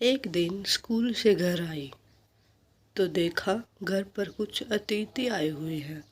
एक दिन स्कूल से घर आई तो देखा घर पर कुछ अतिथि आए हुए हैं।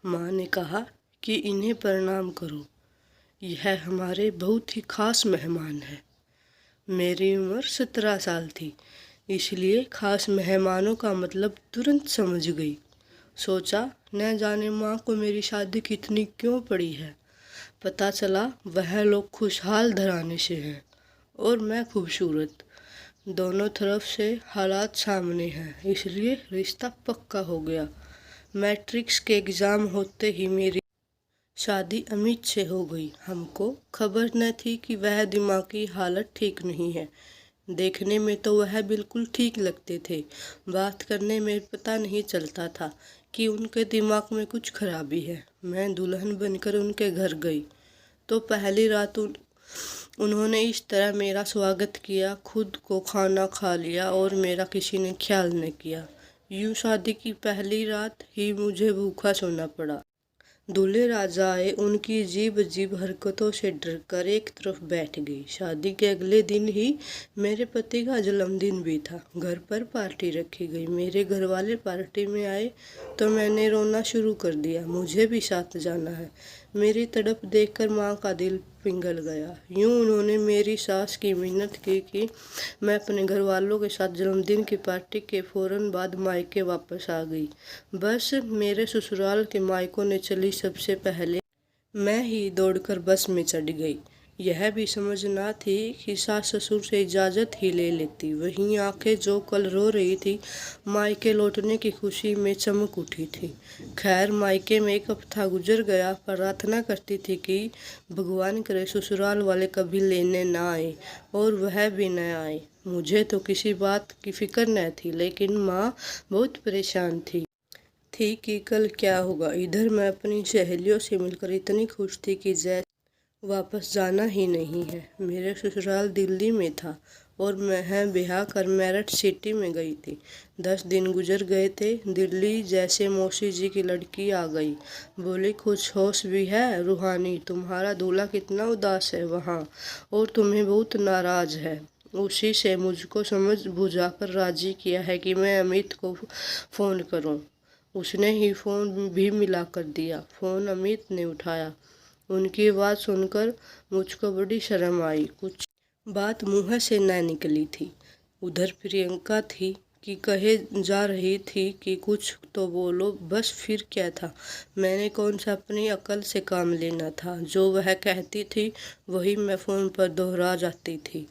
माँ ने कहा कि इन्हें प्रणाम करो, यह हमारे बहुत ही खास मेहमान है। मेरी उम्र 17 साल थी, इसलिए खास मेहमानों का मतलब तुरंत समझ गई। सोचा न जाने माँ को मेरी शादी कितनी क्यों पड़ी है। पता चला वह लोग खुशहाल घराने से हैं और मैं खूबसूरत। दोनों तरफ से हालात सामने हैं, इसलिए रिश्ता पक्का हो गया। मैट्रिक्स के एग्ज़ाम होते ही मेरी शादी अमित से हो गई। हमको खबर न थी कि वह दिमागी हालत ठीक नहीं है। देखने में तो वह बिल्कुल ठीक लगते थे, बात करने में पता नहीं चलता था कि उनके दिमाग में कुछ खराबी है। मैं दुल्हन बनकर उनके घर गई तो पहली रात उन्होंने इस तरह मेरा स्वागत किया, खुद को खाना खा लिया और मेरा किसी ने ख्याल न किया। यूँ शादी की पहली रात ही मुझे भूखा सोना पड़ा। दूल्हे राजा आए, उनकी अजीब अजीब हरकतों से डरकर एक तरफ बैठ गई। शादी के अगले दिन ही मेरे पति का जन्मदिन भी था। घर पर पार्टी रखी गई। मेरे घर वाले पार्टी में आए तो मैंने रोना शुरू कर दिया। मुझे भी साथ जाना है। मेरी तड़प देखकर माँ का दिल पिघल गया। यूँ उन्होंने मेरी सास की मिन्नत की कि मैं अपने घर वालों के साथ जन्मदिन की पार्टी के फौरन बाद मायके वापस आ गई। बस मेरे ससुराल के मायकों ने चली सबसे पहले मैं ही दौड़कर बस में चढ़ गई। यह भी समझ ना थी कि सास ससुर से इजाज़त ही ले लेती। वहीं आंखें जो कल रो रही थी, मायके लौटने की खुशी में चमक उठी थी। खैर मायके में एक हफ्ता गुजर गया। प्रार्थना करती थी कि भगवान करे ससुराल वाले कभी लेने ना आए और वह भी न आए। मुझे तो किसी बात की फिक्र न थी, लेकिन माँ बहुत परेशान थी कि कल क्या होगा। इधर मैं अपनी सहेलियों से मिलकर इतनी खुश थी कि जैसे वापस जाना ही नहीं है। मेरे ससुराल दिल्ली में था और मैं ब्याह कर मेरठ सिटी में गई थी। 10 दिन गुजर गए थे। दिल्ली जैसे मौसी जी की लड़की आ गई, बोली कुछ होश भी है रूहानी, तुम्हारा दूल्हा कितना उदास है वहाँ और तुम्हें बहुत नाराज़ है। उसी से मुझको समझ बुझाकर राजी किया है कि मैं अमित को फ़ोन करूं। उसने ही फ़ोन भी मिला कर दिया। फ़ोन अमित ने उठाया। उनकी आवाज़ सुनकर मुझको बड़ी शर्म आई। कुछ बात मुँह से न निकली थी। उधर प्रियंका थी कि कहे जा रही थी कि कुछ तो बोलो। बस फिर क्या था, मैंने कौन सा अपनी अकल से काम लेना था। जो वह कहती थी वही मैं फ़ोन पर दोहरा जाती थी।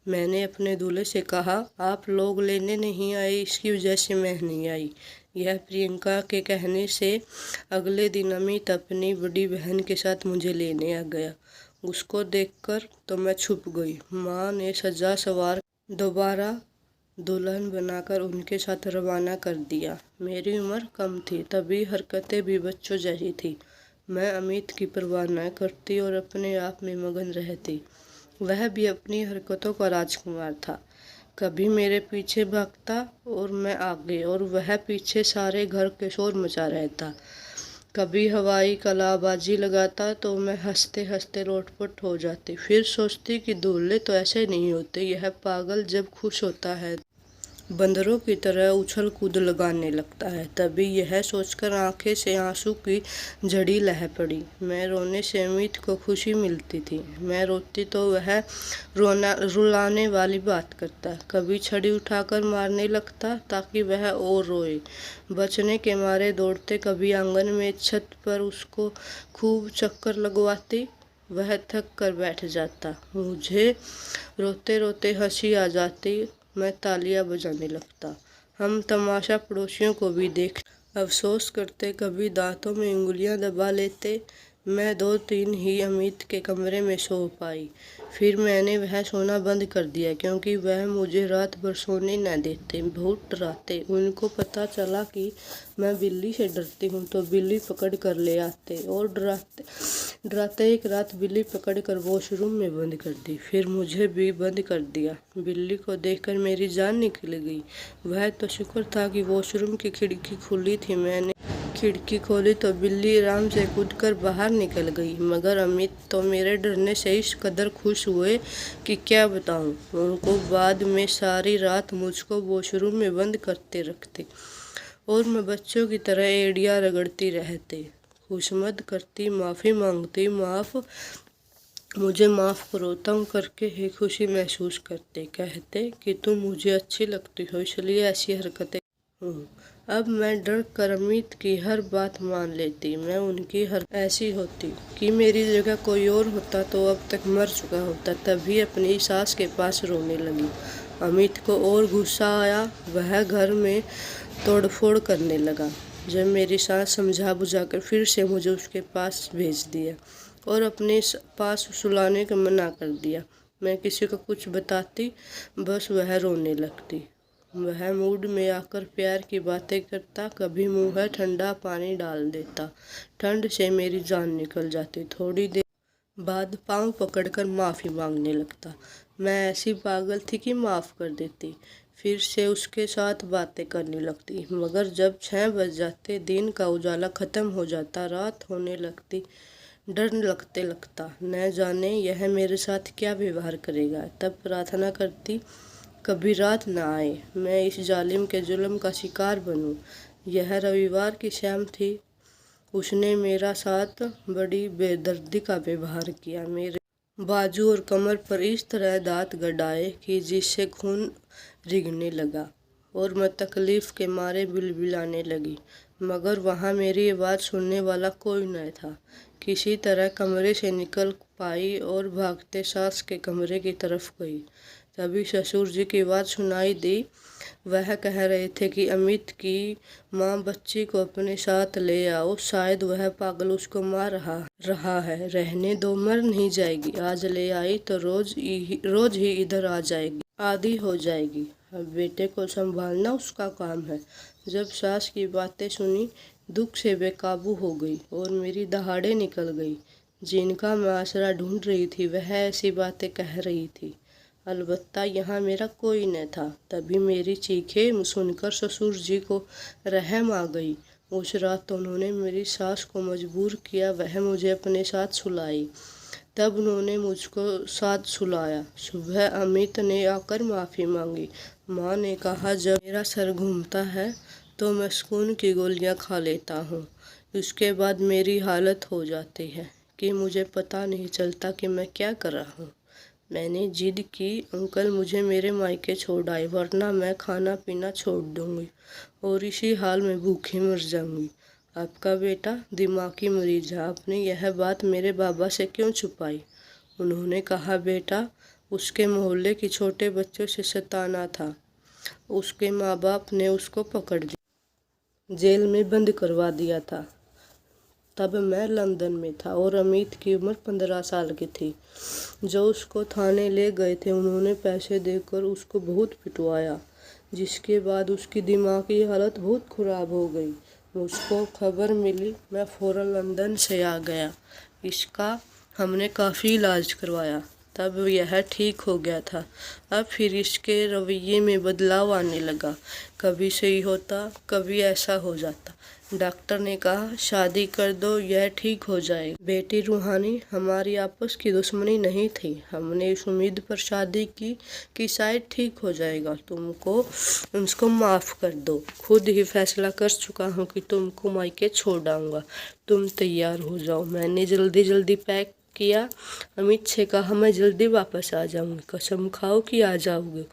मैंने अपने दूल्हे से कहा, आप लोग लेने नहीं आए, इसकी वजह से मैं नहीं आई। यह प्रियंका के कहने से अगले दिन अमित अपनी बड़ी बहन के साथ मुझे लेने आ गया। उसको देखकर तो मैं छुप गई। माँ ने सजा सवार दोबारा दुल्हन बनाकर उनके साथ रवाना कर दिया। मेरी उम्र कम थी, तभी हरकतें भी बच्चों जैसी थी। मैं अमित की परवाह न करती और अपने आप में मगन रहती। वह भी अपनी हरकतों का राजकुमार था। कभी मेरे पीछे भागता और मैं आगे, और वह पीछे सारे घर के शोर मचा रहता। कभी हवाई कलाबाजी लगाता तो मैं हंसते हंसते लोटपट हो जाती। फिर सोचती कि दूल्हे तो ऐसे नहीं होते, यह पागल जब खुश होता है बंदरों की तरह उछल कूद लगाने लगता है। तभी यह सोचकर आंखें से आंसू की झड़ी लह पड़ी। मैं रोने से अमित को खुशी मिलती थी। मैं रोती तो वह रुलाने वाली बात करता। कभी छड़ी उठाकर मारने लगता ताकि वह और रोए। बचने के मारे दौड़ते, कभी आंगन में छत पर उसको खूब चक्कर लगवाती। वह थक कर बैठ जाता। मुझे रोते रोते हंसी आ जाती। मैं तालियां बजाने लगता। हम तमाशा पड़ोसियों को भी देख अफसोस करते, कभी दांतों में उंगलियां दबा लेते। मैं 2-3 ही अमित के कमरे में सो पाई। फिर मैंने वह सोना बंद कर दिया, क्योंकि वह मुझे रात भर सोने न देते, बहुत डराते। उनको पता चला कि मैं बिल्ली से डरती हूँ तो बिल्ली पकड़ कर ले आते और डराते एक रात बिल्ली पकड़ कर वॉशरूम में बंद कर दी। फिर मुझे भी बंद कर दिया। बिल्ली को देखकर मेरी जान निकल गई। वह तो शुक्र था कि वॉशरूम की खिड़की खुली थी। मैंने खिड़की खोली तो बिल्ली आराम से कूदकर बाहर निकल गई, मगर अमित तो मेरे डरने से इस कदर खुश हुए कि क्या बताऊं। उनको बाद में सारी रात मुझको वॉशरूम में बंद करते रखते और मैं बच्चों की तरह एड़ियाँ रगड़ती रहती, खुशमद करती, माफ़ी मांगती, मुझे माफ़ करो, तंग करके ही खुशी महसूस करते, कहते कि तुम मुझे अच्छी लगती हो इसलिए ऐसी हरकतें हूँ। अब मैं डर कर अमित की हर बात मान लेती। मैं उनकी हर ऐसी होती कि मेरी जगह कोई और होता तो अब तक मर चुका होता। तभी अपनी सास के पास रोने लगी। अमित को और गुस्सा आया, वह घर में तोड़फोड़ करने लगा। जब मेरी सास समझा बुझाकर फिर से मुझे उसके पास भेज दिया और अपने पास सुलाने का मना कर दिया। मैं किसी को कुछ बताती बस वह रोने लगती। वह मूड में आकर प्यार की बातें करता, कभी मुँह में ठंडा पानी डाल देता। ठंड से मेरी जान निकल जाती। थोड़ी देर बाद पाँव पकड़कर माफ़ी मांगने लगता। मैं ऐसी पागल थी कि माफ़ कर देती, फिर से उसके साथ बातें करने लगती। मगर जब 6 बज जाते, दिन का उजाला ख़त्म हो जाता, रात होने लगती, डर लगता न जाने यह मेरे साथ क्या व्यवहार करेगा। तब प्रार्थना करती कभी रात न आए, मैं इस जालिम के जुल्म का शिकार बनूं। यह रविवार की शाम थी। उसने मेरा साथ बड़ी बेदर्दी का व्यवहार किया। मेरे बाजू और कमर पर इस तरह दांत गड़ाए कि जिससे खून रिगने लगा और मैं तकलीफ के मारे बिलबिलाने लगी। मगर वहाँ मेरी आवाज़ सुनने वाला कोई न था। किसी तरह कमरे से निकल पाई और भागते सास के कमरे की तरफ गई। तभी ससुर जी की आवाज़ सुनाई दी। वह कह रहे थे कि अमित की माँ बच्ची को अपने साथ ले आओ, शायद वह पागल उसको मार रहा है। रहने दो, मर नहीं जाएगी। आज ले आई तो रोज ही इधर आ जाएगी, आधी हो जाएगी। अब बेटे को संभालना उसका काम है। जब सास की बातें सुनी, दुख से बेकाबू हो गई और मेरी दहाड़े निकल गई। जिनका मैं आसरा ढूंढ रही थी वह ऐसी बातें कह रही थी। अलबत्ता यहाँ मेरा कोई न था। तभी मेरी चीखें सुनकर ससुर जी को रहम आ गई। उस रात तो उन्होंने मेरी सास को मजबूर किया, वह मुझे अपने साथ सुलाई। तब उन्होंने मुझको साथ सुलाया। सुबह अमित ने आकर माफ़ी मांगी। माँ ने कहा जब मेरा सर घूमता है तो मैं सुकून की गोलियाँ खा लेता हूँ। उसके बाद मेरी हालत हो जाती है कि मुझे पता नहीं चलता कि मैं क्या कर रहा हूँ। मैंने जिद की, अंकल मुझे मेरे मायके छोड़ आए, वरना मैं खाना पीना छोड़ दूँगी और इसी हाल में भूखी मर जाऊँगी। आपका बेटा दिमागी मरीज है। आपने यह बात मेरे बाबा से क्यों छुपाई? उन्होंने कहा बेटा उसके मोहल्ले की छोटे बच्चों से शैताना था। उसके माँ बाप ने उसको पकड़ लिया, जेल में बंद करवा दिया था। तब मैं लंदन में था और अमित की उम्र 15 साल की थी। जो उसको थाने ले गए थे उन्होंने पैसे देकर उसको बहुत पिटवाया, जिसके बाद उसकी दिमागी हालत बहुत ख़राब हो गई। मुझको खबर मिली, मैं फ़ौरन लंदन से आ गया। इसका हमने काफ़ी इलाज करवाया, तब यह ठीक हो गया था। अब फिर इसके रवैये में बदलाव आने लगा, कभी सही होता कभी ऐसा हो जाता। डॉक्टर ने कहा शादी कर दो, यह ठीक हो जाएगा। बेटी रूहानी हमारी आपस की दुश्मनी नहीं थी। हमने इस उम्मीद पर शादी की कि शायद ठीक हो जाएगा। तुमको उसको माफ़ कर दो। खुद ही फैसला कर चुका हूँ कि तुमको मायके छोड़ आऊँगा। तुम तैयार हो जाओ। मैंने जल्दी पैक किया। अमित से कहा मैं जल्दी वापस आ जाऊंगी। कसम खाओ कि आ जाओगे।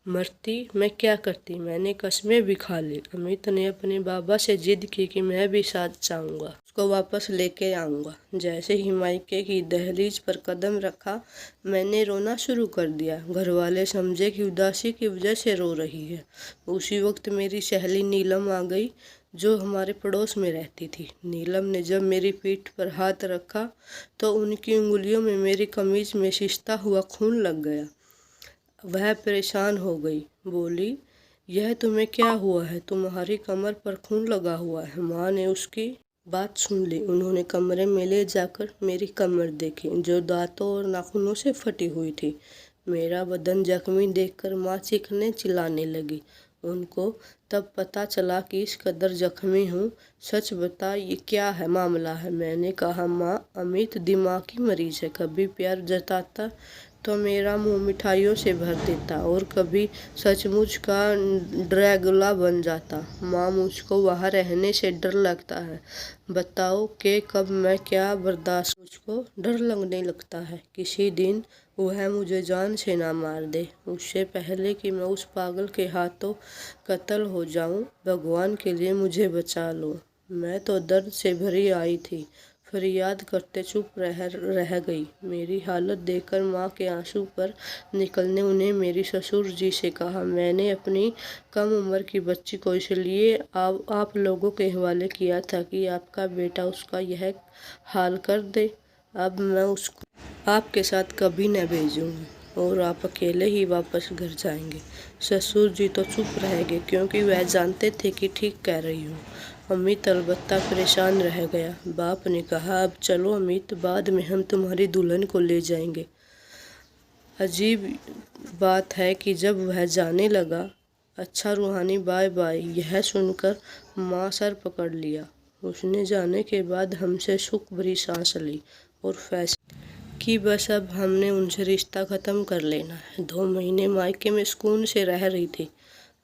मरती मैं क्या करती, मैंने कसमें भी खा ली। अमित ने अपने बाबा से जिद की कि मैं भी साथ जाऊंगा, उसको वापस लेके आऊंगा। जैसे ही मायके की दहलीज पर कदम रखा, मैंने रोना शुरू कर दिया। घर वाले समझे कि उदासी की वजह से रो रही है। उसी वक्त मेरी सहेली नीलम आ गई, जो हमारे पड़ोस में रहती थी। नीलम ने जब मेरी पीठ पर हाथ रखा तो उनकी उंगलियों में मेरी कमीज में सिसता हुआ खून लग गया। वह परेशान हो गई, बोली यह तुम्हें क्या हुआ है? तुम्हारी कमर पर खून लगा हुआ है। माँ ने उसकी बात सुन ली। उन्होंने कमरे में ले जाकर मेरी कमर देखी, जो दांतों और नाखूनों से फटी हुई थी। मेरा बदन जख्मी देखकर माँ चीखने चिल्लाने लगी। उनको तब पता चला कि इस कदर जख्मी हूँ। सच बता, ये क्या है मामला है? मैंने कहा, माँ, अमित दिमागी मरीज है। कभी प्यार जताता तो मेरा मुंह मिठाइयों से भर देता और कभी सचमुच का ड्रैगुला बन जाता। माँ, मुझको वहाँ रहने से डर लगता है। बताओ कि कब मैं क्या बर्दाश्त। मुझको डर लगने लगता है किसी दिन वह मुझे जान से ना मार दे, उससे पहले कि मैं उस पागल के हाथों कत्ल हो जाऊं। भगवान के लिए मुझे बचा लो। मैं तो दर्द से भरी आई थी, फरियाद करते चुप रह गई। मेरी हालत देखकर माँ के आंसू पर निकलने उन्हें मेरी ससुर जी से कहा, मैंने अपनी कम उम्र की बच्ची को इसलिए आप लोगों के हवाले किया था कि आपका बेटा उसका यह हाल कर दे। अब मैं उसको आपके साथ कभी न भेजूंगी और आप अकेले ही वापस घर जाएंगे। ससुर जी तो चुप रह गए क्योंकि वह जानते थे कि ठीक कह रही हूँ। अमित अलबत्ता परेशान रह गया। बाप ने कहा, अब चलो अमित, बाद में हम तुम्हारी दुल्हन को ले जाएंगे। अजीब बात है कि जब वह जाने लगा, अच्छा रूहानी बाय बाय, यह सुनकर माँ सर पकड़ लिया। उसने जाने के बाद हमसे सुख भरी सांस ली और फैसला कि बस अब हमने उनसे रिश्ता ख़त्म कर लेना है। 2 महीने मायके में सुकून से रह रही थी।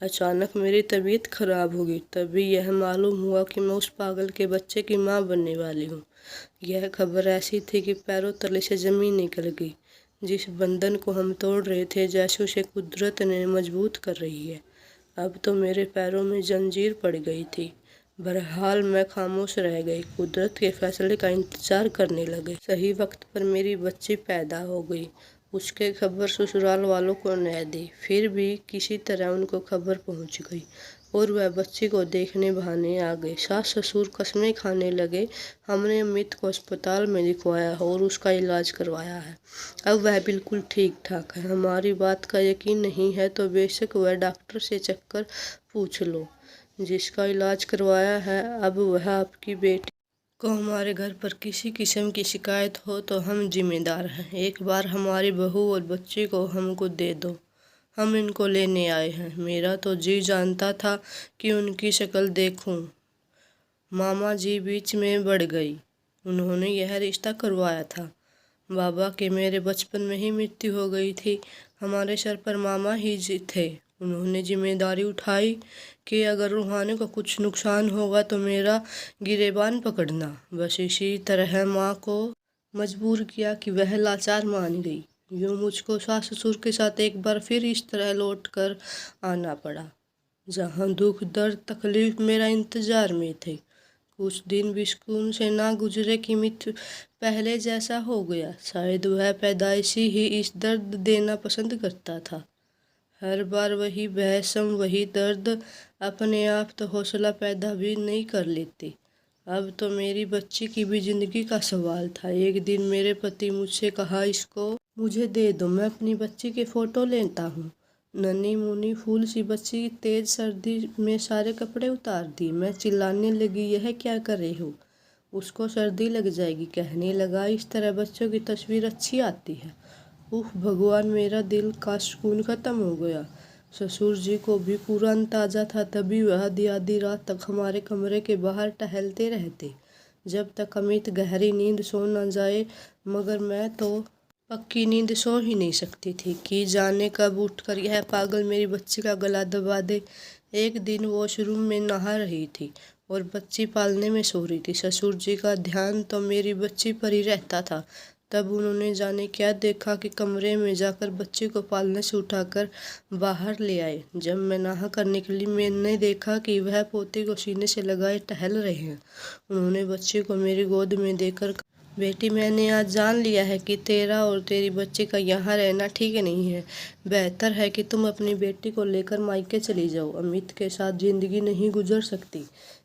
अचानक मेरी तबीयत खराब हो गई। तभी यह मालूम हुआ कि मैं उस पागल के बच्चे की माँ बनने वाली हूँ। यह खबर ऐसी थी कि पैरों तले से ज़मीन निकल गई। जिस बंधन को हम तोड़ रहे थे, जैसे उसे कुदरत ने मजबूत कर रही है। अब तो मेरे पैरों में जंजीर पड़ गई थी। बहरहाल मैं खामोश रह गई, कुदरत के फैसले का इंतजार करने लगे। सही वक्त पर मेरी बच्ची पैदा हो गई। उसके खबर ससुराल वालों को न दी, फिर भी किसी तरह उनको खबर पहुंच गई और वह बच्ची को देखने बहाने आ गए। सास ससुर कस्में खाने लगे। हमने अमित को अस्पताल में दिखवाया और उसका इलाज करवाया है। अब वह बिल्कुल ठीक ठाक है। हमारी बात का यकीन नहीं है तो बेशक वह डॉक्टर से चक्कर पूछ लो। जिसका इलाज करवाया है, अब वह आपकी बेटी को हमारे घर पर किसी किस्म की शिकायत हो तो हम जिम्मेदार हैं। एक बार हमारी बहू और बच्ची को हमको दे दो, हम इनको लेने आए हैं। मेरा तो जी जानता था कि उनकी शक्ल देखूं। मामा जी बीच में बढ़ गई। उन्होंने यह रिश्ता करवाया था। बाबा के मेरे बचपन में ही मृत्यु हो गई थी। हमारे सर पर मामा ही जी थे। उन्होंने जिम्मेदारी उठाई कि अगर रूहानी को कुछ नुकसान होगा तो मेरा गिरेबान पकड़ना। बस इसी तरह माँ को मजबूर किया कि वह लाचार मान गई। यूँ मुझको सास ससुर के साथ एक बार फिर इस तरह लौट कर आना पड़ा, जहाँ दुख दर्द तकलीफ मेरा इंतजार में थे। कुछ दिन भी सुकून से ना गुजरे कि मित पहले जैसा हो गया। शायद वह पैदाइशी ही इस दर्द देना पसंद करता था। हर बार वही बहसम, वही दर्द। अपने आप तो हौसला पैदा भी नहीं कर लेती। अब तो मेरी बच्ची की भी जिंदगी का सवाल था। एक दिन मेरे पति मुझसे कहा, इसको मुझे दे दो, मैं अपनी बच्ची के फ़ोटो लेता हूँ। नन्ही मुन्नी फूल सी बच्ची तेज सर्दी में सारे कपड़े उतार दी। मैं चिल्लाने लगी, यह क्या कर रहे हो, उसको सर्दी लग जाएगी। कहने लगा, इस तरह बच्चों की तस्वीर अच्छी आती है। उफ भगवान, मेरा दिल का सुकून ख़त्म हो गया। ससुर जी को भी पूरा अंदाजा था, तभी वह आधी रात तक हमारे कमरे के बाहर टहलते रहते, जब तक अमित गहरी नींद सो न जाए। मगर मैं तो पक्की नींद सो ही नहीं सकती थी कि जाने कब उठकर यह पागल मेरी बच्ची का गला दबा दे। एक दिन वॉशरूम में नहा रही थी और बच्ची पालने में सो रही थी। ससुर जी का ध्यान तो मेरी बच्ची पर ही रहता था। तब उन्होंने जाने क्या देखा कि कमरे में जाकर बच्ची को पालने से उठाकर बाहर ले आए। जब मैं नहा कर निकली, मैंने देखा कि वह पोते को सीने से लगाए टहल रहे हैं। उन्होंने बच्ची को मेरी गोद में देकर, बेटी, मैंने आज जान लिया है कि तेरा और तेरी बच्ची का यहाँ रहना ठीक नहीं है। बेहतर है कि तुम अपनी बेटी को लेकर मायके चली जाओ। अमित के साथ जिंदगी नहीं गुजर सकती।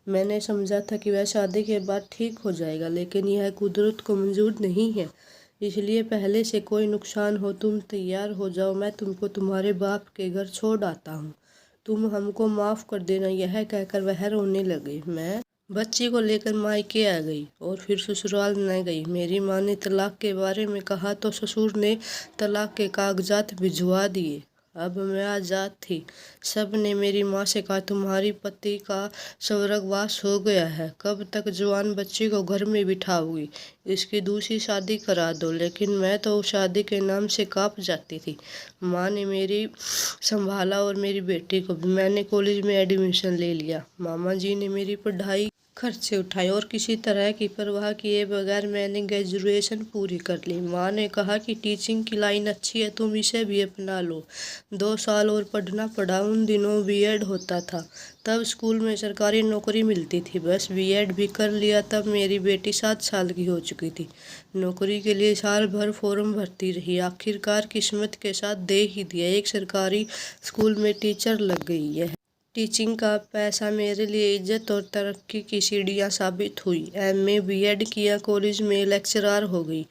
मैंने समझा था कि वह शादी के बाद ठीक हो जाएगा, लेकिन यह कुदरत को मंजूर नहीं है। इसलिए पहले से कोई नुकसान हो, तुम तैयार हो जाओ, मैं तुमको तुम्हारे बाप के घर छोड़ आता हूँ। तुम हमको माफ़ कर देना। यह कहकर वह रोने लगे। मैं बच्ची को लेकर मायके आ गई और फिर ससुराल न गई। मेरी माँ ने तलाक के बारे में कहा तो ससुर ने तलाक के कागजात भिजवा दिए। अब मैं आज़ाद थी। सब ने मेरी माँ से कहा, तुम्हारी पति का स्वर्गवास हो गया है, कब तक जवान बच्ची को घर में बिठाओगी, इसकी दूसरी शादी करा दो। लेकिन मैं तो शादी के नाम से कांप जाती थी। माँ ने मेरी संभाला और मेरी बेटी को भी। मैंने कॉलेज में एडमिशन ले लिया। मामा जी ने मेरी पढ़ाई खर्चे उठाए और किसी तरह की परवाह किए बगैर मैंने ग्रेजुएशन पूरी कर ली। माँ ने कहा कि टीचिंग की लाइन अच्छी है, तुम इसे भी अपना लो। 2 साल और पढ़ना पड़ा। उन दिनों बीएड होता था, तब स्कूल में सरकारी नौकरी मिलती थी। बस बीएड भी कर लिया, तब मेरी बेटी 7 साल की हो चुकी थी। नौकरी के लिए साल भर फॉर्म भरती रही, आखिरकार किस्मत के साथ दे ही दिया। एक सरकारी स्कूल में टीचर लग गई है। टीचिंग का पैसा मेरे लिए इज्जत और तरक्की की सीढ़ियाँ साबित हुई। एमए बीएड किया, कॉलेज में लेक्चरर हो गई।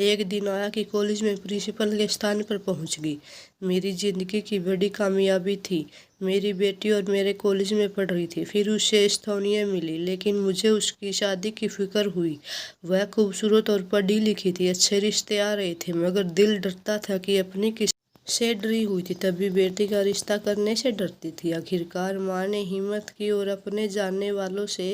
एक दिन आया कि कॉलेज में प्रिंसिपल के स्थान पर पहुंच गई। मेरी ज़िंदगी की बड़ी कामयाबी थी। मेरी बेटी और मेरे कॉलेज में पढ़ रही थी। फिर उसे स्थानीय मिली, लेकिन मुझे उसकी शादी की फिक्र हुई। वह खूबसूरत और पढ़ी लिखी थी, अच्छे रिश्ते आ रहे थे, मगर दिल डरता था कि अपनी से डरी हुई थी। तभी बेटी का रिश्ता करने से डरती थी। आखिरकार माँ ने हिम्मत की और अपने जानने वालों से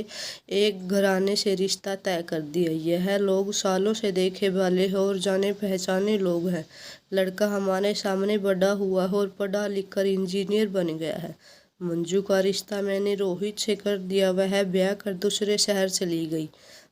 एक घराने से रिश्ता तय कर दिया। यह लोग सालों से देखे वाले और जाने पहचाने लोग हैं। लड़का हमारे सामने बड़ा हुआ और पढ़ा लिख कर इंजीनियर बन गया है। मंजू का रिश्ता मैंने रोहित से कर दिया। वह ब्याह कर दूसरे शहर चली गई।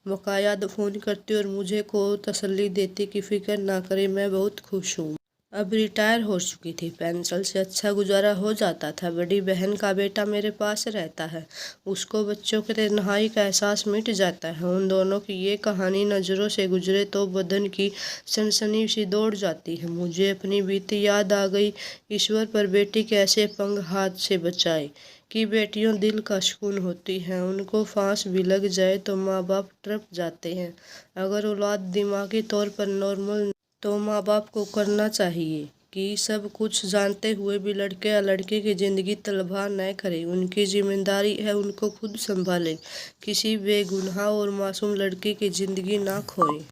बकायदा फ़ोन करती और मुझे को तसल्ली देती कि फिक्र ना करे, मैं बहुत खुश हूँ। अब रिटायर हो चुकी थी, पेंशन से अच्छा गुजारा हो जाता था। बड़ी बहन का बेटा मेरे पास रहता है, उसको बच्चों के तन्हाई का एहसास मिट जाता है। उन दोनों की ये कहानी नज़रों से गुजरे तो बदन की सनसनी सी दौड़ जाती है। मुझे अपनी बीती याद आ गई। ईश्वर पर बेटी कैसे पंग हाथ से बचाए कि बेटियों दिल का सुकून होती हैं। उनको फांस भी लग जाए तो माँ बाप तड़प जाते हैं। अगर औलाद दिमागी तौर पर नॉर्मल तो माँ बाप को करना चाहिए कि सब कुछ जानते हुए भी लड़के या लड़की की ज़िंदगी तलवार न करें। उनकी जिम्मेदारी है उनको खुद संभालें, किसी बेगुनाह और मासूम लड़की की ज़िंदगी ना खोएं।